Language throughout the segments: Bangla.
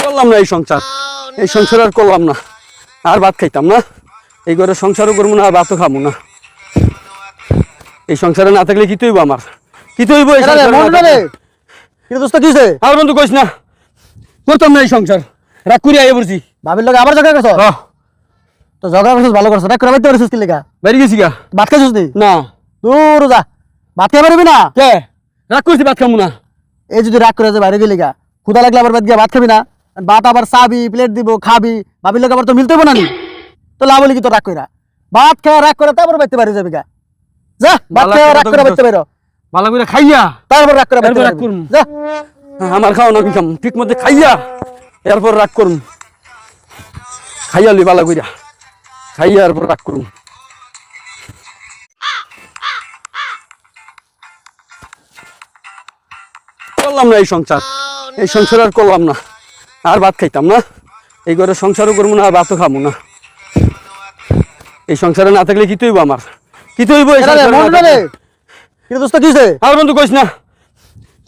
করলাম না এই সংসার আর করলাম না, আর ভাত খাইতাম না, এই ঘরে সংসারও করবো না, আর ভাতও খাবো না। এই সংসারে না থাকলে কি তৈব আমার, কি তৈব? আর বন্ধু কইস না, করতাম না এই সংসার, রাগ করি আইয়া পড়ছি। ভাবির লোক আবার ঝগড়া করছ? তো ঝগড়া করছিস ভালো করছ, রাগ করে বাইতে পারছিস কি লেগা? বাইরে গেছি গা। ভাত খাইছিস নি? না। দূর যা, ভাত খাই পারবি না? কে রাগ করছি? ভাত খাবো না। এই যদি রাগ করে যে বাইরে গেলি গা, ক্ষুধা লাগলে আবার বাদ গিয়া ভাত খাবি না? ভাত আবার চাবি, প্লেট দিব, খাবি, ভাবির লোক আবার তো মিলতে হবে না নি? তো লাভ হলি কি তো রাগ কইরা? ভাত খাওয়া রাগ করে তারপর বাইতে পারি যাবি গা। যা ভাত খাওয়া রাগ করে বাইতে পারো, ভালো করে খাইয়া তারপর রাগ করে বাইতে রাগ পারবি। করুম। যা আমার খাওয়া না খাম, ঠিক মতো খাইয়া এরপর রাগ করুম। খাইয়া লি ভালো কইরা, খাইয়া এরপর রাগ করুম। করলাম না এই সংসার আর করলাম না, আর ভাত খাইতাম না, এই ঘরে সংসারও করবো না, আর ভাতও খাবো না। এই সংসারে না থাকলে কি তৈব আমার, কি তৈব? আর বন্ধু কইস না,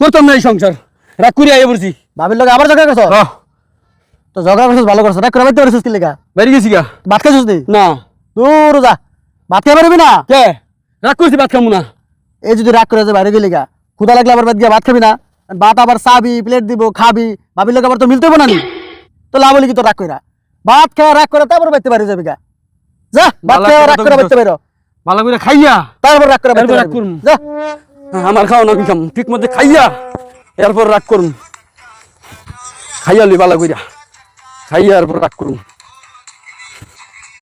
করতাম না এই সংসার, রাগ করি আইয়া পড়ছি। ভাবির লোক আবার ঝগড়া করছ? তো ঝগড়া করছিস ভালো করছ, রাগ করে বাইতে পারছিস কি লেগা? বাইরে গেছি গা। ভাত খাইছিস নি? না। দূর যা, ভাত খাই পারবি না? কে রাগ করছি? ভাত খাবো না। এই যদি রাগ করে যে বাইরে গেলি গা, ক্ষুধা লাগলে আবার বাদ গিয়া ভাত খাবি না? ভাত আবার চাবি, প্লেট দিব, খাবি, ভাবির লোক আবার তো মিলতে হবে না নি? তো লাভ হলি কি তো রাগ কইরা? ভাত খাওয়া রাগ করে তারপর বাইতে পারি যাবি গা। যা ভাত খাওয়া রাগ করে বাইতে পারো, ভালো করে খাইয়া তারপর রাগ করে বাইতে রাগ পারবি। করুম। যা আমার খাওয়া না খাম, ঠিক মতো খাইয়া এরপর রাগ করুম। খাইয়া লি ভালো কইরা, খাইয়া এরপর রাগ করুম।